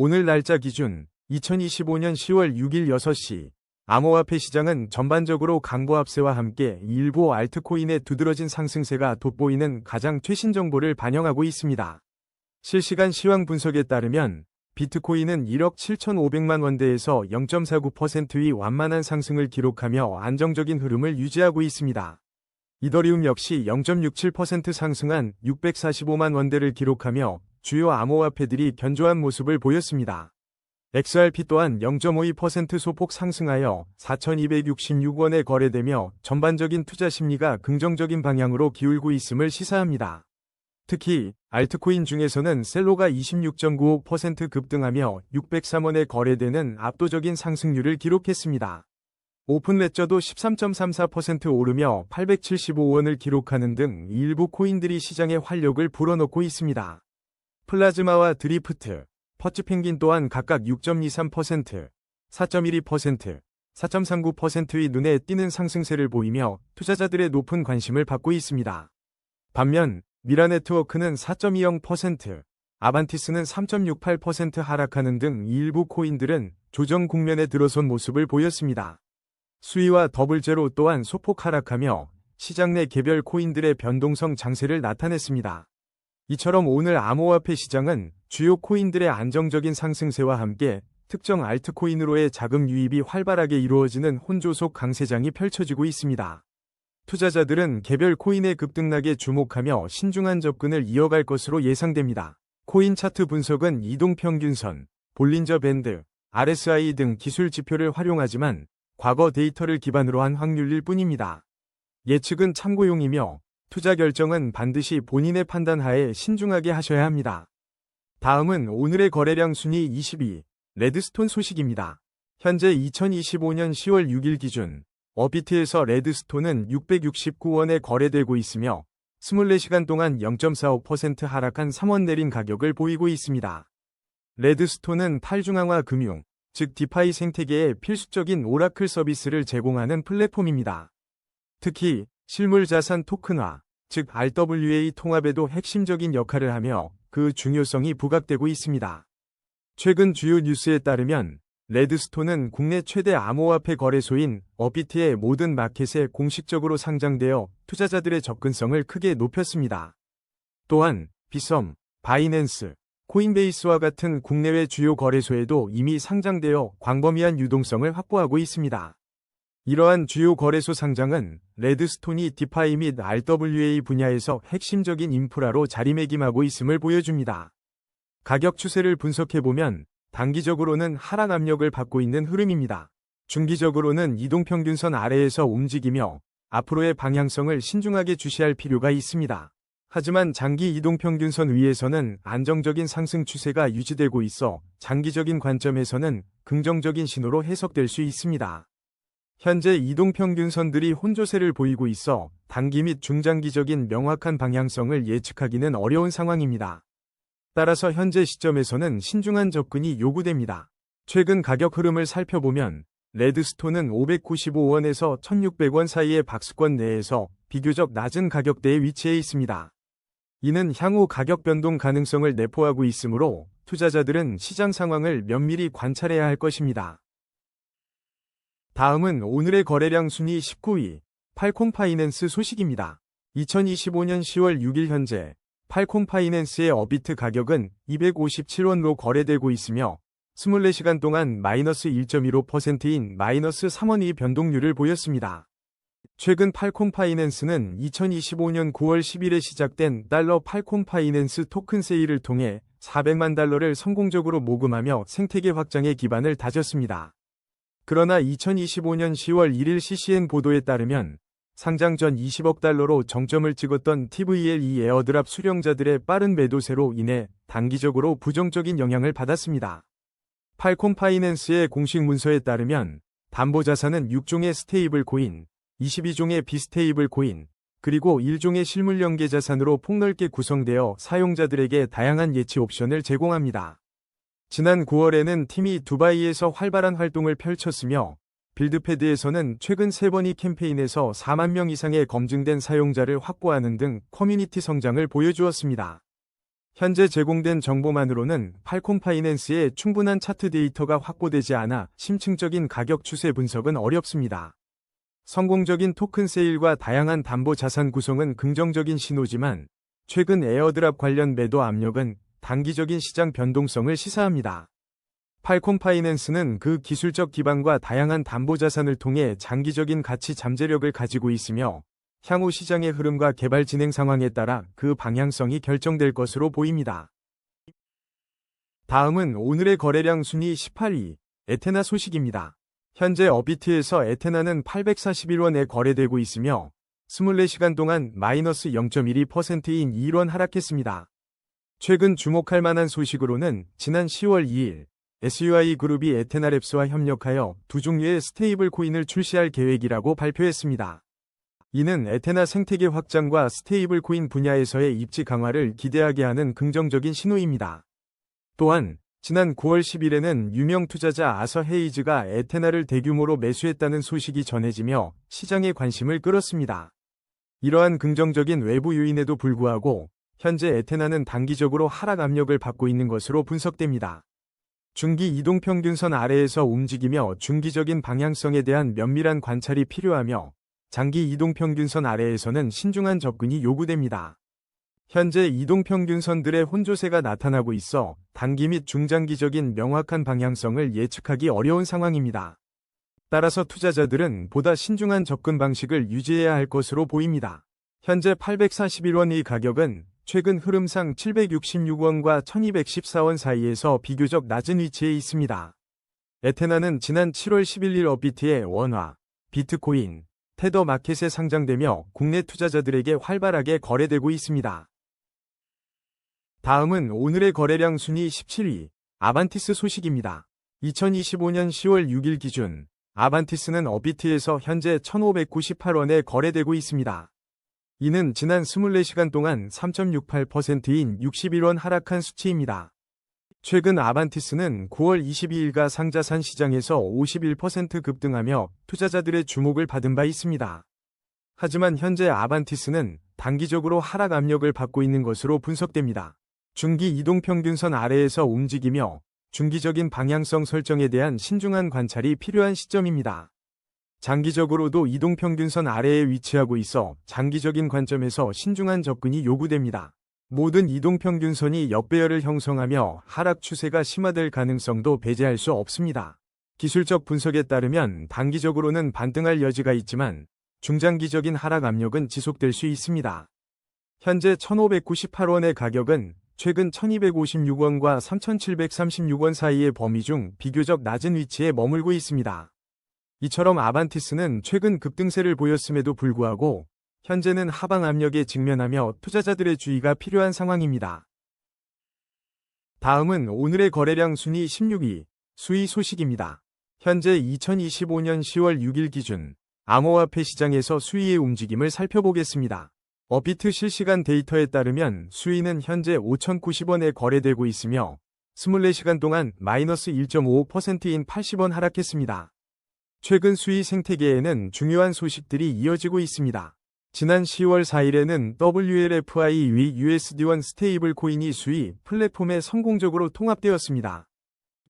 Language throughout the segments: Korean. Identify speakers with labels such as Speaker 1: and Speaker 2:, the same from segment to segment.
Speaker 1: 오늘 날짜 기준 2025년 10월 6일 6시 암호화폐 시장은 전반적으로 강보합세와 함께 일부 알트코인의 두드러진 상승세가 돋보이는 가장 최신 정보를 반영하고 있습니다. 실시간 시황 분석에 따르면 비트코인은 1억 7,500만 원대에서 0.49%의 완만한 상승을 기록하며 안정적인 흐름을 유지하고 있습니다. 이더리움 역시 0.67% 상승한 645만 원대를 기록하며 주요 암호화폐들이 견조한 모습을 보였습니다. XRP 또한 0.52% 소폭 상승하여 4,266원에 거래되며 전반적인 투자 심리가 긍정적인 방향으로 기울고 있음을 시사합니다. 특히 알트코인 중에서는 셀로가 26.95% 급등하며 603원에 거래되는 압도적인 상승률을 기록했습니다. 오픈레저도 13.34% 오르며 875원을 기록하는 등 일부 코인들이 시장에 활력을 불어넣고 있습니다. 플라즈마와 드리프트, 퍼치펭귄 또한 각각 6.23%, 4.12%, 4.39%의 눈에 띄는 상승세를 보이며 투자자들의 높은 관심을 받고 있습니다. 반면 미라네트워크는 4.20%, 아반티스는 3.68% 하락하는 등 일부 코인들은 조정 국면에 들어선 모습을 보였습니다. 수위와 더블제로 또한 소폭 하락하며 시장 내 개별 코인들의 변동성 장세를 나타냈습니다. 이처럼 오늘 암호화폐 시장은 주요 코인들의 안정적인 상승세와 함께 특정 알트코인으로의 자금 유입이 활발하게 이루어지는 혼조속 강세장이 펼쳐지고 있습니다. 투자자들은 개별 코인의 급등락에 주목하며 신중한 접근을 이어갈 것으로 예상됩니다. 코인 차트 분석은 이동평균선, 볼린저 밴드, RSI 등 기술 지표를 활용하지만 과거 데이터를 기반으로 한 확률일 뿐입니다. 예측은 참고용이며 투자 결정은 반드시 본인의 판단하에 신중하게 하셔야 합니다. 다음은 오늘의 거래량 순위 22, 레드스톤 소식입니다. 현재 2025년 10월 6일 기준 업비트에서 레드스톤은 669원에 거래되고 있으며 24시간 동안 0.45% 하락한 3원 내린 가격을 보이고 있습니다. 레드스톤은 탈중앙화 금융, 즉 디파이 생태계의 필수적인 오라클 서비스를 제공하는 플랫폼입니다. 특히 실물자산 토큰화, 즉 RWA 통합에도 핵심적인 역할을 하며 그 중요성이 부각되고 있습니다. 최근 주요 뉴스에 따르면 레드스톤은 국내 최대 암호화폐 거래소인 업비트의 모든 마켓에 공식적으로 상장되어 투자자들의 접근성을 크게 높였습니다. 또한 비썸, 바이낸스, 코인베이스와 같은 국내외 주요 거래소에도 이미 상장되어 광범위한 유동성을 확보하고 있습니다. 이러한 주요 거래소 상장은 레드스톤이 디파이 및 RWA 분야에서 핵심적인 인프라로 자리매김하고 있음을 보여줍니다. 가격 추세를 분석해보면 단기적으로는 하락 압력을 받고 있는 흐름입니다. 중기적으로는 이동평균선 아래에서 움직이며 앞으로의 방향성을 신중하게 주시할 필요가 있습니다. 하지만 장기 이동평균선 위에서는 안정적인 상승 추세가 유지되고 있어 장기적인 관점에서는 긍정적인 신호로 해석될 수 있습니다. 현재 이동평균선들이 혼조세를 보이고 있어 단기 및 중장기적인 명확한 방향성을 예측하기는 어려운 상황입니다. 따라서 현재 시점에서는 신중한 접근이 요구됩니다. 최근 가격 흐름을 살펴보면 레드스톤은 595원에서 1600원 사이의 박스권 내에서 비교적 낮은 가격대에 위치해 있습니다. 이는 향후 가격 변동 가능성을 내포하고 있으므로 투자자들은 시장 상황을 면밀히 관찰해야 할 것입니다. 다음은 오늘의 거래량 순위 19위, 팔콤 파이낸스 소식입니다. 2025년 10월 6일 현재 팔콤 파이낸스의 업비트 가격은 257원으로 거래되고 있으며 24시간 동안 마이너스 1.15%인 마이너스 3원의 변동률을 보였습니다. 최근 팔콤 파이낸스는 2025년 9월 10일에 시작된 달러 팔콤 파이낸스 토큰 세일을 통해 400만 달러를 성공적으로 모금하며 생태계 확장의 기반을 다졌습니다. 그러나 2025년 10월 1일 CCN 보도에 따르면 상장 전 20억 달러로 정점을 찍었던 TVL2 에어드랍 수령자들의 빠른 매도세로 인해 단기적으로 부정적인 영향을 받았습니다. 팔콤 파이낸스의 공식 문서에 따르면 담보자산은 6종의 스테이블 코인, 22종의 비스테이블 코인, 그리고 1종의 실물 연계 자산으로 폭넓게 구성되어 사용자들에게 다양한 예치 옵션을 제공합니다. 지난 9월에는 팀이 두바이에서 활발한 활동을 펼쳤으며 빌드패드에서는 최근 3번의 캠페인에서 4만 명 이상의 검증된 사용자를 확보하는 등 커뮤니티 성장을 보여주었습니다. 현재 제공된 정보만으로는 팔콘 파이낸스의 충분한 차트 데이터가 확보되지 않아 심층적인 가격 추세 분석은 어렵습니다. 성공적인 토큰 세일과 다양한 담보 자산 구성은 긍정적인 신호지만 최근 에어드랍 관련 매도 압력은 단기적인 시장 변동성을 시사합니다. 팔콘 파이낸스는 그 기술적 기반과 다양한 담보 자산을 통해 장기적인 가치 잠재력을 가지고 있으며 향후 시장의 흐름과 개발 진행 상황에 따라 그 방향성이 결정될 것으로 보입니다. 다음은 오늘의 거래량 순위 18위, 에테나 소식입니다. 현재 업비트에서 에테나는 841원에 거래되고 있으며 24시간 동안 마이너스 0.12%인 2원 하락했습니다. 최근 주목할 만한 소식으로는 지난 10월 2일 SUI 그룹이 에테나랩스와 협력하여 두 종류의 스테이블 코인을 출시할 계획이라고 발표했습니다. 이는 에테나 생태계 확장과 스테이블 코인 분야에서의 입지 강화를 기대하게 하는 긍정적인 신호입니다. 또한 지난 9월 10일에는 유명 투자자 아서 헤이즈가 에테나를 대규모로 매수했다는 소식이 전해지며 시장의 관심을 끌었습니다. 이러한 긍정적인 외부 요인에도 불구하고 현재 에테나는 단기적으로 하락 압력을 받고 있는 것으로 분석됩니다. 중기 이동평균선 아래에서 움직이며 중기적인 방향성에 대한 면밀한 관찰이 필요하며 장기 이동평균선 아래에서는 신중한 접근이 요구됩니다. 현재 이동평균선들의 혼조세가 나타나고 있어 단기 및 중장기적인 명확한 방향성을 예측하기 어려운 상황입니다. 따라서 투자자들은 보다 신중한 접근 방식을 유지해야 할 것으로 보입니다. 현재 841원의 가격은 최근 흐름상 766원과 1214원 사이에서 비교적 낮은 위치에 있습니다. 에테나는 지난 7월 11일 업비트의 원화, 비트코인, 테더 마켓에 상장되며 국내 투자자들에게 활발하게 거래되고 있습니다. 다음은 오늘의 거래량 순위 17위, 아반티스 소식입니다. 2025년 10월 6일 기준 아반티스는 업비트에서 현재 1,598원에 거래되고 있습니다. 이는 지난 24시간 동안 3.68%인 61원 하락한 수치입니다. 최근 아반티스는 9월 22일가 상자산 시장에서 51% 급등하며 투자자들의 주목을 받은 바 있습니다. 하지만 현재 아반티스는 단기적으로 하락 압력을 받고 있는 것으로 분석됩니다. 중기 이동평균선 아래에서 움직이며 중기적인 방향성 설정에 대한 신중한 관찰이 필요한 시점입니다. 장기적으로도 이동평균선 아래에 위치하고 있어 장기적인 관점에서 신중한 접근이 요구됩니다. 모든 이동평균선이 역배열을 형성하며 하락 추세가 심화될 가능성도 배제할 수 없습니다. 기술적 분석에 따르면 단기적으로는 반등할 여지가 있지만 중장기적인 하락 압력은 지속될 수 있습니다. 현재 1,598원의 가격은 최근 1,256원과 3,736원 사이의 범위 중 비교적 낮은 위치에 머물고 있습니다. 이처럼 아반티스는 최근 급등세를 보였음에도 불구하고 현재는 하방 압력에 직면하며 투자자들의 주의가 필요한 상황입니다. 다음은 오늘의 거래량 순위 16위, 수의 소식입니다. 현재 2025년 10월 6일 기준 암호화폐 시장에서 수의의 움직임을 살펴보겠습니다. 업비트 실시간 데이터에 따르면 수의는 현재 5,090원에 거래되고 있으며 24시간 동안 마이너스 1.55%인 80원 하락했습니다. 최근 수의 생태계에는 중요한 소식들이 이어지고 있습니다. 지난 10월 4일에는 WLFI 위 USD1 스테이블 코인이 수의 플랫폼에 성공적으로 통합되었습니다.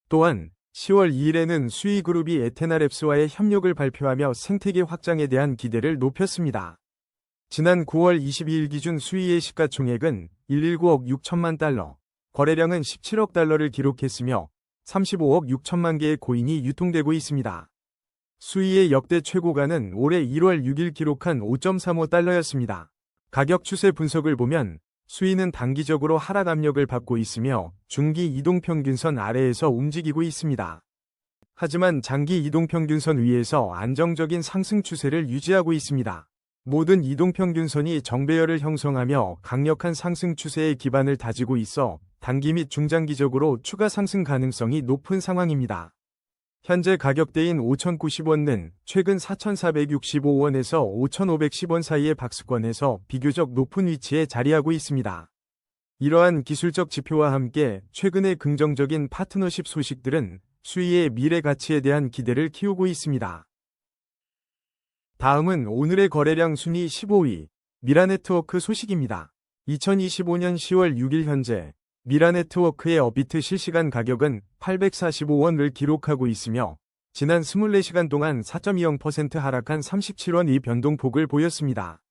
Speaker 1: 또한 10월 2일에는 수의 그룹이 에테나랩스와의 협력을 발표하며 생태계 확장에 대한 기대를 높였습니다. 지난 9월 22일 기준 수의의 시가총액은 119억 6천만 달러, 거래량은 17억 달러를 기록했으며 35억 6천만 개의 코인이 유통되고 있습니다. 수의의 역대 최고가는 올해 1월 6일 기록한 5.35달러였습니다. 가격 추세 분석을 보면 수의는 단기적으로 하락 압력을 받고 있으며 중기 이동평균선 아래에서 움직이고 있습니다. 하지만 장기 이동평균선 위에서 안정적인 상승 추세를 유지하고 있습니다. 모든 이동평균선이 정배열을 형성하며 강력한 상승 추세의 기반을 다지고 있어 단기 및 중장기적으로 추가 상승 가능성이 높은 상황입니다. 현재 가격대인 5,090원은 최근 4,465원에서 5,510원 사이의 박스권에서 비교적 높은 위치에 자리하고 있습니다. 이러한 기술적 지표와 함께 최근의 긍정적인 파트너십 소식들은 수의의 미래 가치에 대한 기대를 키우고 있습니다. 다음은 오늘의 거래량 순위 15위, 미라네트워크 소식입니다. 2025년 10월 6일 현재 미라네트워크의 업비트 실시간 가격은 845원을 기록하고 있으며 지난 24시간 동안 4.20% 하락한 37원의 변동폭을 보였습니다.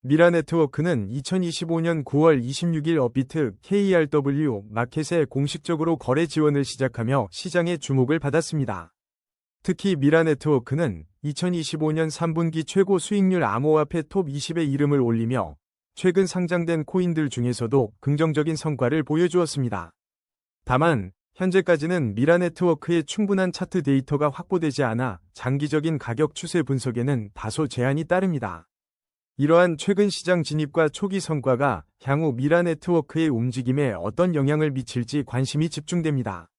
Speaker 1: 미라네트워크는 2025년 9월 26일 업비트 KRW 마켓에 공식적으로 거래 지원을 시작하며 시장의 주목을 받았습니다. 특히 미라네트워크는 2025년 3분기 최고 수익률 암호화폐 톱 20에 이름을 올리며 최근 상장된 코인들 중에서도 긍정적인 성과를 보여주었습니다. 다만 현재까지는 미라네트워크의 충분한 차트 데이터가 확보되지 않아 장기적인 가격 추세 분석에는 다소 제한이 따릅니다. 이러한 최근 시장 진입과 초기 성과가 향후 미라네트워크의 움직임에 어떤 영향을 미칠지 관심이 집중됩니다.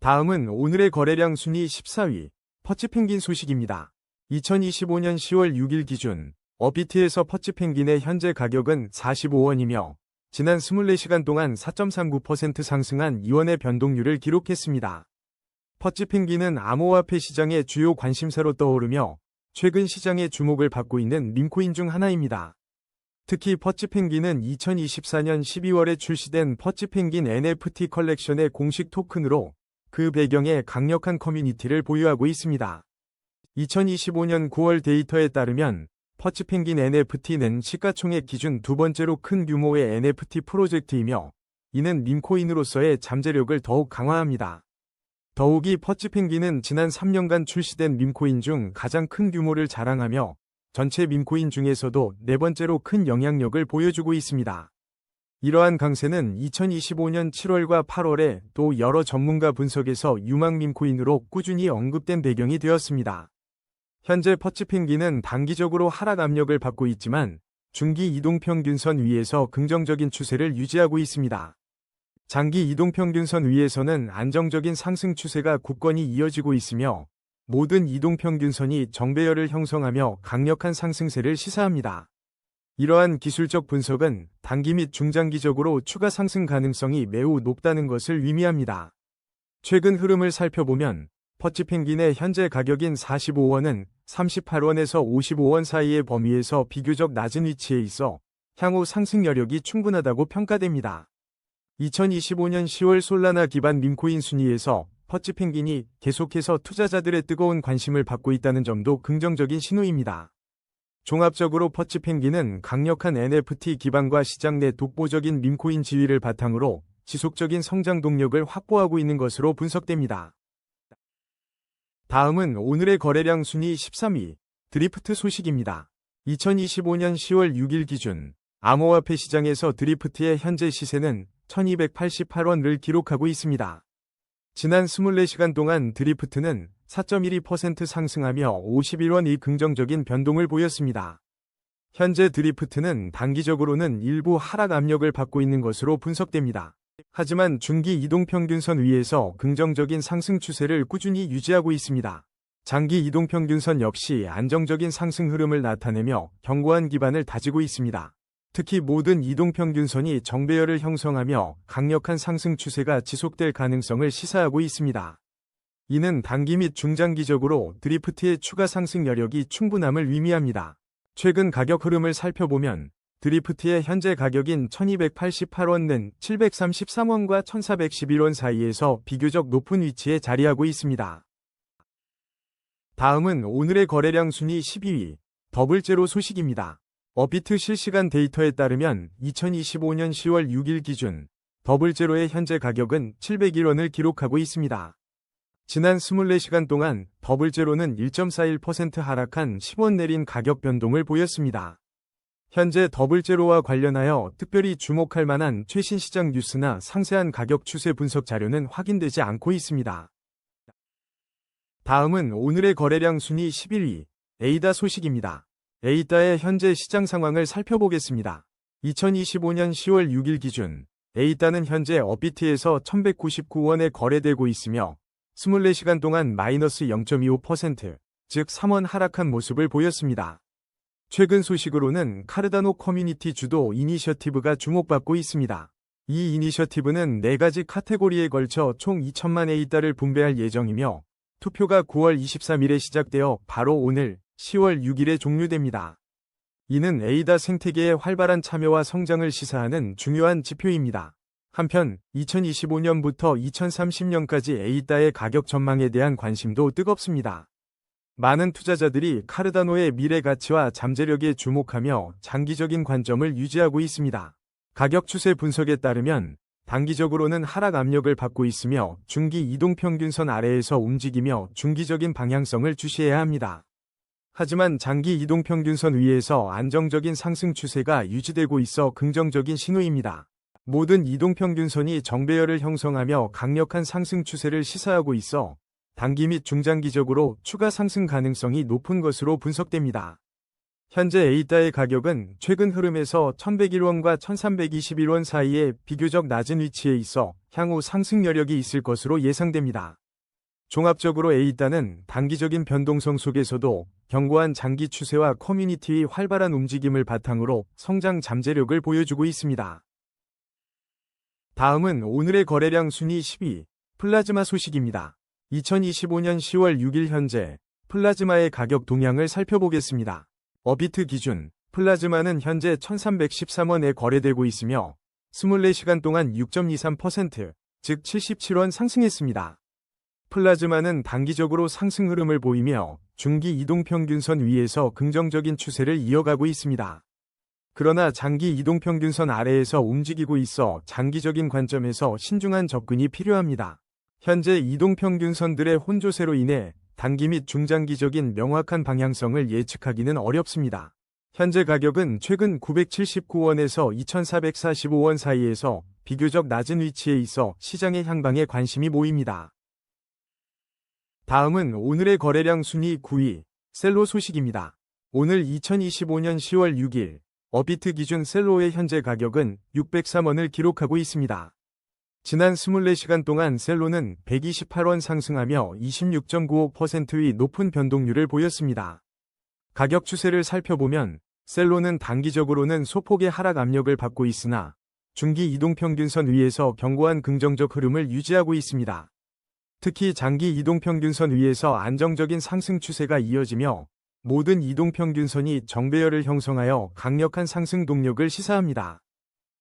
Speaker 1: 다음은 오늘의 거래량 순위 14위, 퍼치펭귄 소식입니다. 2025년 10월 6일 기준 업비트에서 퍼치펭귄의 현재 가격은 45원이며 지난 24시간 동안 4.39% 상승한 2원의 변동률을 기록했습니다. 퍼치펭귄은 암호화폐 시장의 주요 관심사로 떠오르며 최근 시장의 주목을 받고 있는 밈코인 중 하나입니다. 특히 퍼치펭귄은 2024년 12월에 출시된 퍼치펭귄 NFT 컬렉션의 공식 토큰으로 그 배경에 강력한 커뮤니티를 보유하고 있습니다. 2025년 9월 데이터에 따르면 퍼치펭귄 NFT는 시가총액 기준 두 번째로 큰 규모의 NFT 프로젝트이며 이는 밈코인으로서의 잠재력을 더욱 강화합니다. 더욱이 퍼치펭귄은 지난 3년간 출시된 밈코인 중 가장 큰 규모를 자랑하며 전체 밈코인 중에서도 네 번째로 큰 영향력을 보여주고 있습니다. 이러한 강세는 2025년 7월과 8월에 또 여러 전문가 분석에서 유망 밈코인으로 꾸준히 언급된 배경이 되었습니다. 현재 퍼치펭귄은 단기적으로 하락 압력을 받고 있지만 중기 이동평균선 위에서 긍정적인 추세를 유지하고 있습니다. 장기 이동평균선 위에서는 안정적인 상승 추세가 굳건히 이어지고 있으며 모든 이동평균선이 정배열을 형성하며 강력한 상승세를 시사합니다. 이러한 기술적 분석은 단기 및 중장기적으로 추가 상승 가능성이 매우 높다는 것을 의미합니다. 최근 흐름을 살펴보면 퍼치펭귄의 현재 가격인 45원은 38원에서 55원 사이의 범위에서 비교적 낮은 위치에 있어 향후 상승 여력이 충분하다고 평가됩니다. 2025년 10월 솔라나 기반 밈코인 순위에서 퍼치펭귄이 계속해서 투자자들의 뜨거운 관심을 받고 있다는 점도 긍정적인 신호입니다. 종합적으로 퍼치펭귄은 강력한 NFT 기반과 시장 내 독보적인 밈코인 지위를 바탕으로 지속적인 성장 동력을 확보하고 있는 것으로 분석됩니다. 다음은 오늘의 거래량 순위 13위, 드리프트 소식입니다. 2025년 10월 6일 기준 암호화폐 시장에서 드리프트의 현재 시세는 1288원을 기록하고 있습니다. 지난 24시간 동안 드리프트는 4.12% 상승하며 51원의 긍정적인 변동을 보였습니다. 현재 드리프트는 단기적으로는 일부 하락 압력을 받고 있는 것으로 분석됩니다. 하지만 중기 이동평균선 위에서 긍정적인 상승 추세를 꾸준히 유지하고 있습니다. 장기 이동평균선 역시 안정적인 상승 흐름을 나타내며 견고한 기반을 다지고 있습니다. 특히 모든 이동평균선이 정배열을 형성하며 강력한 상승 추세가 지속될 가능성을 시사하고 있습니다. 이는 단기 및 중장기적으로 드리프트의 추가 상승 여력이 충분함을 의미합니다. 최근 가격 흐름을 살펴보면 드리프트의 현재 가격인 1288원은 733원과 1411원 사이에서 비교적 높은 위치에 자리하고 있습니다. 다음은 오늘의 거래량 순위 12위, 더블제로 소식입니다. 업비트 실시간 데이터에 따르면 2025년 10월 6일 기준 더블제로의 현재 가격은 701원을 기록하고 있습니다. 지난 24시간 동안 더블제로는 1.41% 하락한 10원 내린 가격 변동을 보였습니다. 현재 더블제로와 관련하여 특별히 주목할 만한 최신 시장 뉴스나 상세한 가격 추세 분석 자료는 확인되지 않고 있습니다. 다음은 오늘의 거래량 순위 11위, 에이다 소식입니다. 에이다의 현재 시장 상황을 살펴보겠습니다. 2025년 10월 6일 기준 에이다는 현재 업비트에서 1199원에 거래되고 있으며 24시간 동안 마이너스 0.25%, 즉 3원 하락한 모습을 보였습니다. 최근 소식으로는 카르다노 커뮤니티 주도 이니셔티브가 주목받고 있습니다. 이 이니셔티브는 4가지 카테고리에 걸쳐 총 2천만 에이다를 분배할 예정이며 투표가 9월 23일에 시작되어 바로 오늘 10월 6일에 종료됩니다. 이는 에이다 생태계의 활발한 참여와 성장을 시사하는 중요한 지표입니다. 한편 2025년부터 2030년까지 에이다의 가격 전망에 대한 관심도 뜨겁습니다. 많은 투자자들이 카르다노의 미래 가치와 잠재력에 주목하며 장기적인 관점을 유지하고 있습니다. 가격 추세 분석에 따르면 단기적으로는 하락 압력을 받고 있으며 중기 이동평균선 아래에서 움직이며 중기적인 방향성을 주시해야 합니다. 하지만 장기 이동평균선 위에서 안정적인 상승 추세가 유지되고 있어 긍정적인 신호입니다. 모든 이동평균선이 정배열을 형성하며 강력한 상승 추세를 시사하고 있어 단기 및 중장기적으로 추가 상승 가능성이 높은 것으로 분석됩니다. 현재 에이다의 가격은 최근 흐름에서 1101원과 1321원 사이에 비교적 낮은 위치에 있어 향후 상승 여력이 있을 것으로 예상됩니다. 종합적으로 에이다는 단기적인 변동성 속에서도 견고한 장기 추세와 커뮤니티의 활발한 움직임을 바탕으로 성장 잠재력을 보여주고 있습니다. 다음은 오늘의 거래량 순위 10위, 플라즈마 소식입니다. 2025년 10월 6일 현재 플라즈마의 가격 동향을 살펴보겠습니다. 어비트 기준 플라즈마는 현재 1313원에 거래되고 있으며 24시간 동안 6.23%, 즉 77원 상승했습니다. 플라즈마는 단기적으로 상승 흐름을 보이며 중기 이동평균선 위에서 긍정적인 추세를 이어가고 있습니다. 그러나 장기 이동평균선 아래에서 움직이고 있어 장기적인 관점에서 신중한 접근이 필요합니다. 현재 이동평균선들의 혼조세로 인해 단기 및 중장기적인 명확한 방향성을 예측하기는 어렵습니다. 현재 가격은 최근 979원에서 2445원 사이에서 비교적 낮은 위치에 있어 시장의 향방에 관심이 모입니다. 다음은 오늘의 거래량 순위 9위, 셀로 소식입니다. 오늘 2025년 10월 6일 어비트 기준 셀로의 현재 가격은 603원을 기록하고 있습니다. 지난 24시간 동안 셀로는 128원 상승하며 26.95%의 높은 변동률을 보였습니다. 가격 추세를 살펴보면 셀로는 단기적으로는 소폭의 하락 압력을 받고 있으나 중기 이동평균선 위에서 견고한 긍정적 흐름을 유지하고 있습니다. 특히 장기 이동평균선 위에서 안정적인 상승 추세가 이어지며 모든 이동평균선이 정배열을 형성하여 강력한 상승 동력을 시사합니다.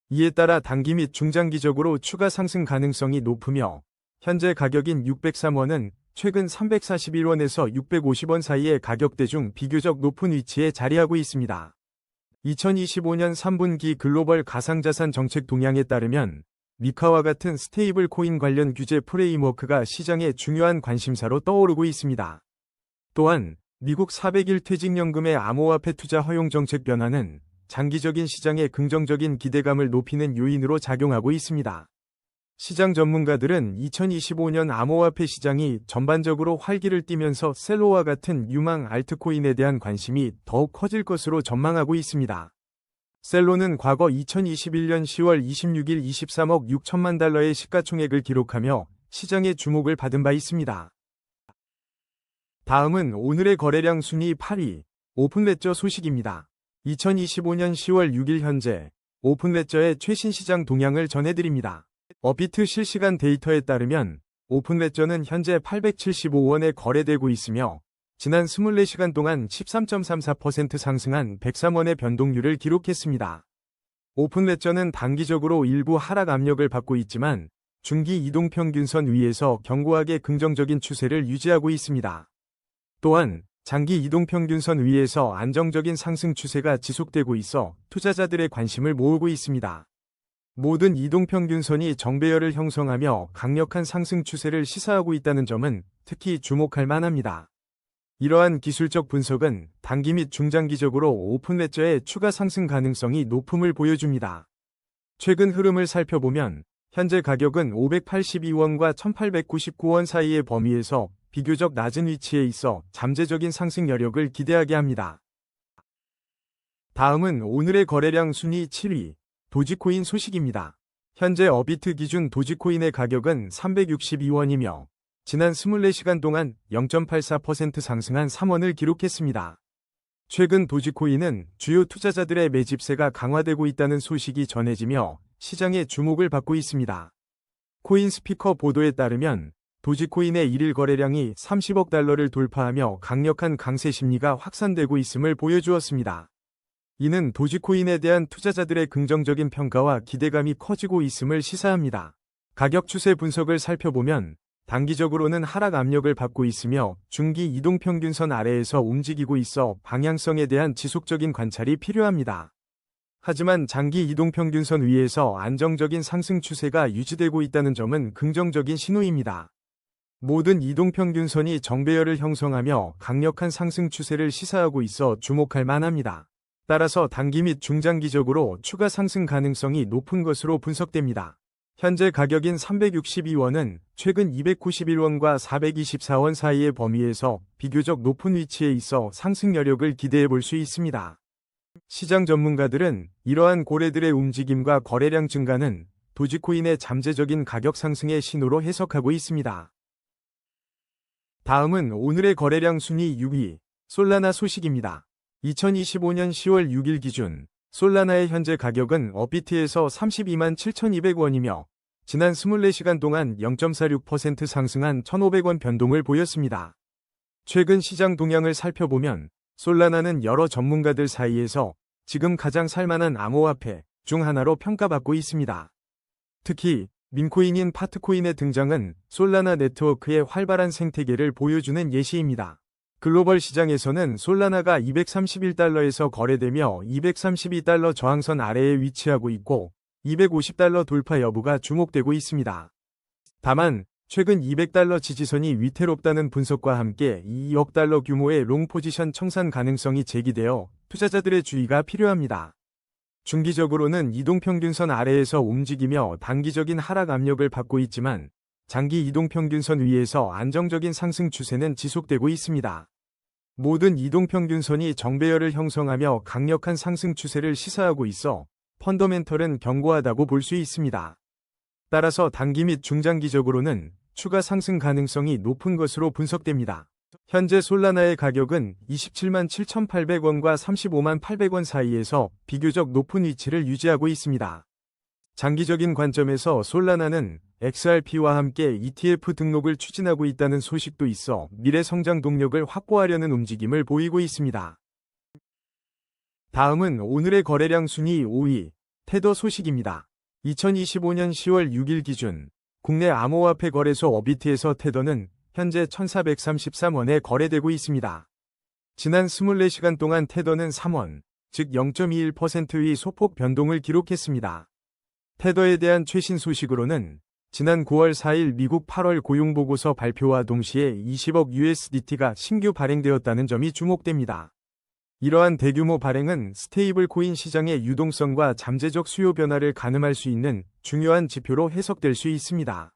Speaker 1: 이에 따라 단기 및 중장기적으로 추가 상승 가능성이 높으며 현재 가격인 603원은 최근 341원에서 650원 사이의 가격대 중 비교적 높은 위치에 자리하고 있습니다. 2025년 3분기 글로벌 가상자산 정책 동향에 따르면 미카와 같은 스테이블 코인 관련 규제 프레임워크가 시장의 중요한 관심사로 떠오르고 있습니다. 또한 미국 400일 퇴직연금의 암호화폐 투자 허용 정책 변화는 장기적인 시장의 긍정적인 기대감을 높이는 요인으로 작용하고 있습니다. 시장 전문가들은 2025년 암호화폐 시장이 전반적으로 활기를 띠면서 셀로와 같은 유망 알트코인에 대한 관심이 더욱 커질 것으로 전망하고 있습니다. 셀로는 과거 2021년 10월 26일 23억 6천만 달러의 시가총액을 기록하며 시장의 주목을 받은 바 있습니다. 다음은 오늘의 거래량 순위 8위, 오픈레저 소식입니다. 2025년 10월 6일 현재 오픈레저의 최신 시장 동향을 전해드립니다. 어비트 실시간 데이터에 따르면 오픈레저는 현재 875원에 거래되고 있으며 지난 24시간 동안 13.34% 상승한 103원의 변동률을 기록했습니다. 오픈레저는 단기적으로 일부 하락 압력을 받고 있지만 중기 이동평균선 위에서 견고하게 긍정적인 추세를 유지하고 있습니다. 또한 장기 이동평균선 위에서 안정적인 상승 추세가 지속되고 있어 투자자들의 관심을 모으고 있습니다. 모든 이동평균선이 정배열을 형성하며 강력한 상승 추세를 시사하고 있다는 점은 특히 주목할 만합니다. 이러한 기술적 분석은 단기 및 중장기적으로 오픈레저의 추가 상승 가능성이 높음을 보여줍니다. 최근 흐름을 살펴보면 현재 가격은 582원과 1899원 사이의 범위에서 비교적 낮은 위치에 있어 잠재적인 상승 여력을 기대하게 합니다. 다음은 오늘의 거래량 순위 7위, 도지코인 소식입니다. 현재 어비트 기준 도지코인의 가격은 362원이며 지난 24시간 동안 0.84% 상승한 3원을 기록했습니다. 최근 도지코인은 주요 투자자들의 매집세가 강화되고 있다는 소식이 전해지며 시장의 주목을 받고 있습니다. 코인스피커 보도에 따르면 도지코인의 1일 거래량이 30억 달러를 돌파하며 강력한 강세 심리가 확산되고 있음을 보여주었습니다. 이는 도지코인에 대한 투자자들의 긍정적인 평가와 기대감이 커지고 있음을 시사합니다. 가격 추세 분석을 살펴보면 단기적으로는 하락 압력을 받고 있으며 중기 이동평균선 아래에서 움직이고 있어 방향성에 대한 지속적인 관찰이 필요합니다. 하지만 장기 이동평균선 위에서 안정적인 상승 추세가 유지되고 있다는 점은 긍정적인 신호입니다. 모든 이동평균선이 정배열을 형성하며 강력한 상승 추세를 시사하고 있어 주목할 만합니다. 따라서 단기 및 중장기적으로 추가 상승 가능성이 높은 것으로 분석됩니다. 현재 가격인 362원은 최근 291원과 424원 사이의 범위에서 비교적 높은 위치에 있어 상승 여력을 기대해 볼 수 있습니다. 시장 전문가들은 이러한 고래들의 움직임과 거래량 증가는 도지코인의 잠재적인 가격 상승의 신호로 해석하고 있습니다. 다음은 오늘의 거래량 순위 6위, 솔라나 소식입니다. 2025년 10월 6일 기준 솔라나의 현재 가격은 업비트에서 32만 7,200원이며 지난 24시간 동안 0.46% 상승한 1,500원 변동을 보였습니다. 최근 시장 동향을 살펴보면 솔라나는 여러 전문가들 사이에서 지금 가장 살만한 암호화폐 중 하나로 평가받고 있습니다. 특히 민코인인 파트코인의 등장은 솔라나 네트워크의 활발한 생태계를 보여주는 예시입니다. 글로벌 시장에서는 솔라나가 231달러에서 거래되며 232달러 저항선 아래에 위치하고 있고 250달러 돌파 여부가 주목되고 있습니다. 다만 최근 200달러 지지선이 위태롭다는 분석과 함께 2억 달러 규모의 롱 포지션 청산 가능성이 제기되어 투자자들의 주의가 필요합니다. 중기적으로는 이동평균선 아래에서 움직이며 단기적인 하락 압력을 받고 있지만 장기 이동평균선 위에서 안정적인 상승 추세는 지속되고 있습니다. 모든 이동평균선이 정배열을 형성하며 강력한 상승 추세를 시사하고 있어 펀더멘털은 견고하다고 볼 수 있습니다. 따라서 단기 및 중장기적으로는 추가 상승 가능성이 높은 것으로 분석됩니다. 현재 솔라나의 가격은 27만 7,800원과 35만 800원 사이에서 비교적 높은 위치를 유지하고 있습니다. 장기적인 관점에서 솔라나는 XRP와 함께 ETF 등록을 추진하고 있다는 소식도 있어 미래 성장 동력을 확보하려는 움직임을 보이고 있습니다. 다음은 오늘의 거래량 순위 5위, 테더 소식입니다. 2025년 10월 6일 기준 국내 암호화폐 거래소 업비트에서 테더는 현재 1,433원에 거래되고 있습니다. 지난 24시간 동안 테더는 3원, 즉 0.21%의 소폭 변동을 기록했습니다. 테더에 대한 최신 소식으로는 지난 9월 4일 미국 8월 고용보고서 발표와 동시에 20억 USDT가 신규 발행되었다는 점이 주목됩니다. 이러한 대규모 발행은 스테이블 코인 시장의 유동성과 잠재적 수요 변화를 가늠할 수 있는 중요한 지표로 해석될 수 있습니다.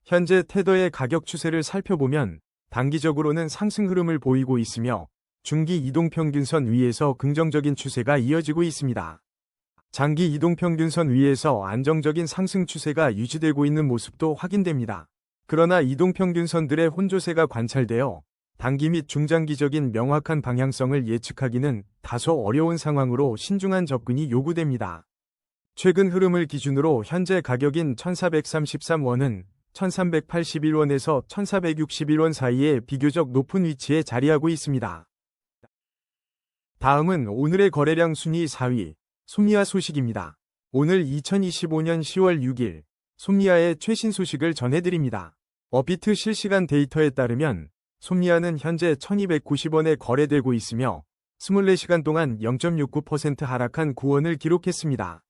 Speaker 1: 현재 테더의 가격 추세를 살펴보면 단기적으로는 상승 흐름을 보이고 있으며 중기 이동평균선 위에서 긍정적인 추세가 이어지고 있습니다. 장기 이동평균선 위에서 안정적인 상승 추세가 유지되고 있는 모습도 확인됩니다. 그러나 이동평균선들의 혼조세가 관찰되어 단기 및 중장기적인 명확한 방향성을 예측하기는 다소 어려운 상황으로 신중한 접근이 요구됩니다. 최근 흐름을 기준으로 현재 가격인 1,433원은 1,381원에서 1,461원 사이에 비교적 높은 위치에 자리하고 있습니다. 다음은 오늘의 거래량 순위 4위, 솜니아 소식입니다. 오늘 2025년 10월 6일 솜니아의 최신 소식을 전해드립니다. 업비트 실시간 데이터에 따르면 솜니아는 현재 1,290원에 거래되고 있으며 24시간 동안 0.69% 하락한 9원을 기록했습니다.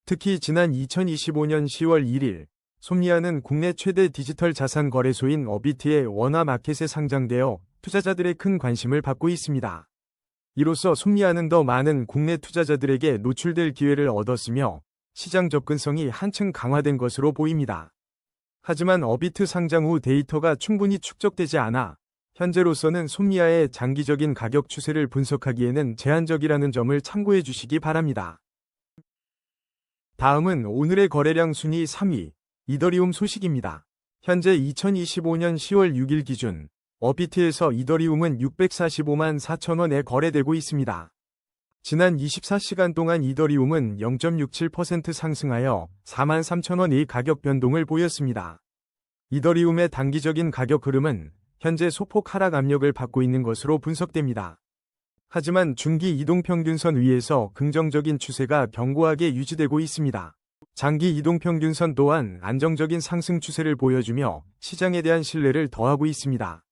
Speaker 1: 특히 지난 2025년 10월 1일 솜니아는 국내 최대 디지털 자산 거래소인 업비트의 원화 마켓에 상장되어 투자자들의 큰 관심을 받고 있습니다. 이로써 솜니아는 더 많은 국내 투자자들에게 노출될 기회를 얻었으며 시장 접근성이 한층 강화된 것으로 보입니다. 하지만 업비트 상장 후 데이터가 충분히 축적되지 않아 현재로서는 솜니아의 장기적인 가격 추세를 분석하기에는 제한적이라는 점을 참고해 주시기 바랍니다. 다음은 오늘의 거래량 순위 3위, 이더리움 소식입니다. 현재 2025년 10월 6일 기준 업비트에서 이더리움은 645만 4천원에 거래되고 있습니다. 지난 24시간 동안 이더리움은 0.67% 상승하여 4만 3천원의 가격 변동을 보였습니다. 이더리움의 단기적인 가격 흐름은 현재 소폭 하락 압력을 받고 있는 것으로 분석됩니다. 하지만 중기 이동평균선 위에서 긍정적인 추세가 견고하게 유지되고 있습니다. 장기 이동평균선 또한 안정적인 상승 추세를 보여주며 시장에 대한 신뢰를 더하고 있습니다.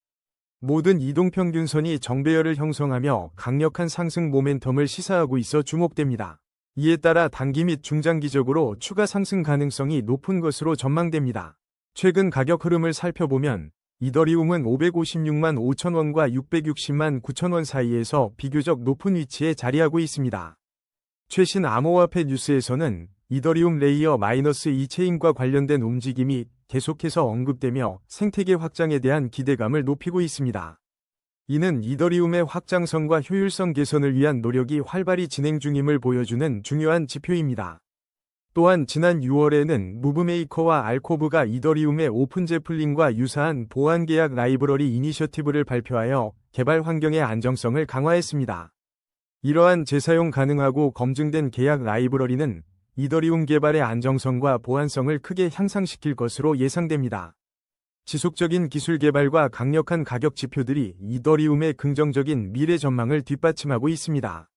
Speaker 1: 모든 이동평균선이 정배열을 형성하며 강력한 상승 모멘텀을 시사하고 있어 주목됩니다. 이에 따라 단기 및 중장기적으로 추가 상승 가능성이 높은 것으로 전망됩니다. 최근 가격 흐름을 살펴보면 이더리움은 556만 5천원과 660만 9천원 사이에서 비교적 높은 위치에 자리하고 있습니다. 최신 암호화폐 뉴스에서는 이더리움 레이어 -2체인과 관련된 움직임이 계속해서 언급되며 생태계 확장에 대한 기대감을 높이고 있습니다. 이는 이더리움의 확장성과 효율성 개선을 위한 노력이 활발히 진행 중임을 보여주는 중요한 지표입니다. 또한 지난 6월에는 무브메이커와 알코브가 이더리움의 오픈제플링과 유사한 보안 계약 라이브러리 이니셔티브를 발표하여 개발 환경의 안정성을 강화했습니다. 이러한 재사용 가능하고 검증된 계약 라이브러리는 이더리움 개발의 안정성과 보안성을 크게 향상시킬 것으로 예상됩니다. 지속적인 기술 개발과 강력한 가격 지표들이 이더리움의 긍정적인 미래 전망을 뒷받침하고 있습니다.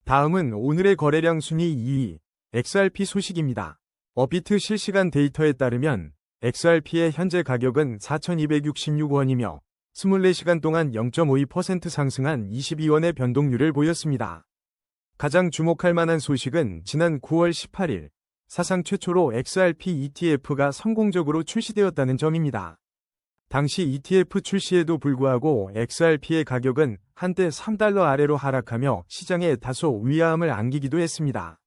Speaker 1: 다음은 오늘의 거래량 순위 2위, XRP 소식입니다. 업비트 실시간 데이터에 따르면 XRP의 현재 가격은 4,266원이며 24시간 동안 0.52% 상승한 22원의 변동률을 보였습니다. 가장 주목할 만한 소식은 지난 9월 18일 사상 최초로 XRP ETF가 성공적으로 출시되었다는 점입니다. 당시 ETF 출시에도 불구하고 XRP의 가격은 한때 $3 아래로 하락하며 시장에 다소 위화감을 안기기도 했습니다.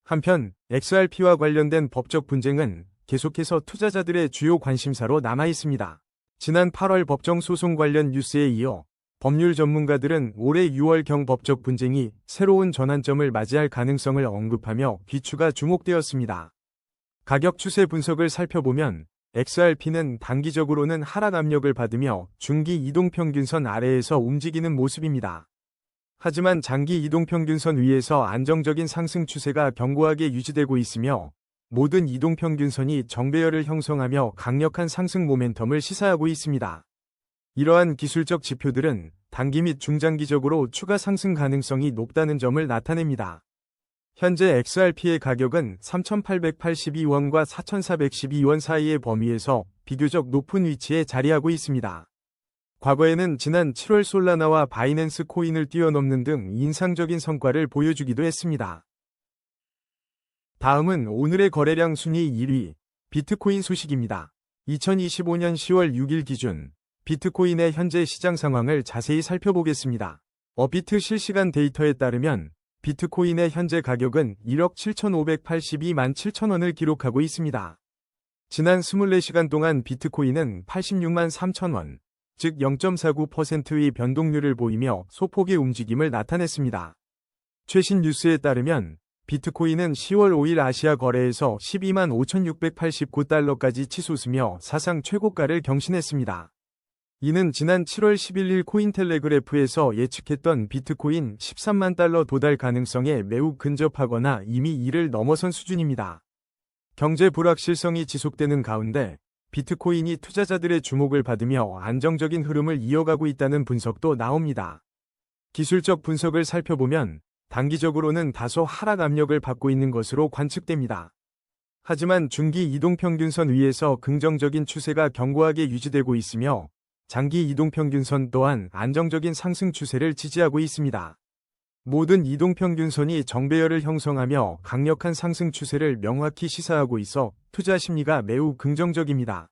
Speaker 1: 한편 XRP와 관련된 법적 분쟁은 계속해서 투자자들의 주요 관심사로 남아 있습니다. 지난 8월 법정 소송 관련 뉴스에 이어 법률 전문가들은 올해 6월경 법적 분쟁이 새로운 전환점을 맞이할 가능성을 언급하며 귀추가 주목되었습니다. 가격 추세 분석을 살펴보면 XRP는 단기적으로는 하락 압력을 받으며 중기 이동평균선 아래에서 움직이는 모습입니다. 하지만 장기 이동평균선 위에서 안정적인 상승 추세가 견고하게 유지되고 있으며 모든 이동평균선이 정배열을 형성하며 강력한 상승 모멘텀을 시사하고 있습니다. 이러한 기술적 지표들은 단기 및 중장기적으로 추가 상승 가능성이 높다는 점을 나타냅니다. 현재 XRP의 가격은 3,882원과 4,412원 사이의 범위에서 비교적 높은 위치에 자리하고 있습니다. 과거에는 지난 7월 솔라나와 바이낸스 코인을 뛰어넘는 등 인상적인 성과를 보여주기도 했습니다. 다음은 오늘의 거래량 순위 1위, 비트코인 소식입니다. 2025년 10월 6일 기준 비트코인의 현재 시장 상황을 자세히 살펴보겠습니다. 업비트 실시간 데이터에 따르면 비트코인의 현재 가격은 1억 7,582만 7천원을 기록하고 있습니다. 지난 24시간 동안 비트코인은 86만 3천원, 즉 0.49%의 변동률을 보이며 소폭의 움직임을 나타냈습니다. 최신 뉴스에 따르면 비트코인은 10월 5일 아시아 거래에서 12만 5,689달러까지 치솟으며 사상 최고가를 경신했습니다. 이는 지난 7월 11일 코인텔레그래프에서 예측했던 비트코인 13만 달러 도달 가능성에 매우 근접하거나 이미 이를 넘어선 수준입니다. 경제 불확실성이 지속되는 가운데 비트코인이 투자자들의 주목을 받으며 안정적인 흐름을 이어가고 있다는 분석도 나옵니다. 기술적 분석을 살펴보면 단기적으로는 다소 하락 압력을 받고 있는 것으로 관측됩니다. 하지만 중기 이동평균선 위에서 긍정적인 추세가 견고하게 유지되고 있으며 장기 이동평균선 또한 안정적인 상승 추세를 지지하고 있습니다. 모든 이동평균선이 정배열을 형성하며 강력한 상승 추세를 명확히 시사하고 있어 투자 심리가 매우 긍정적입니다.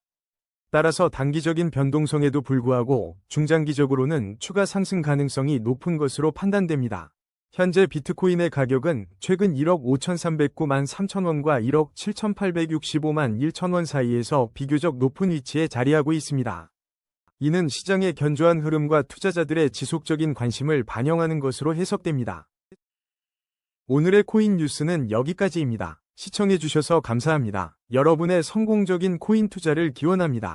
Speaker 1: 따라서 단기적인 변동성에도 불구하고 중장기적으로는 추가 상승 가능성이 높은 것으로 판단됩니다. 현재 비트코인의 가격은 최근 1억 5,309만 3천원과 1억 7,865만 1천원 사이에서 비교적 높은 위치에 자리하고 있습니다. 이는 시장의 견조한 흐름과 투자자들의 지속적인 관심을 반영하는 것으로 해석됩니다. 오늘의 코인 뉴스는 여기까지입니다. 시청해주셔서 감사합니다. 여러분의 성공적인 코인 투자를 기원합니다.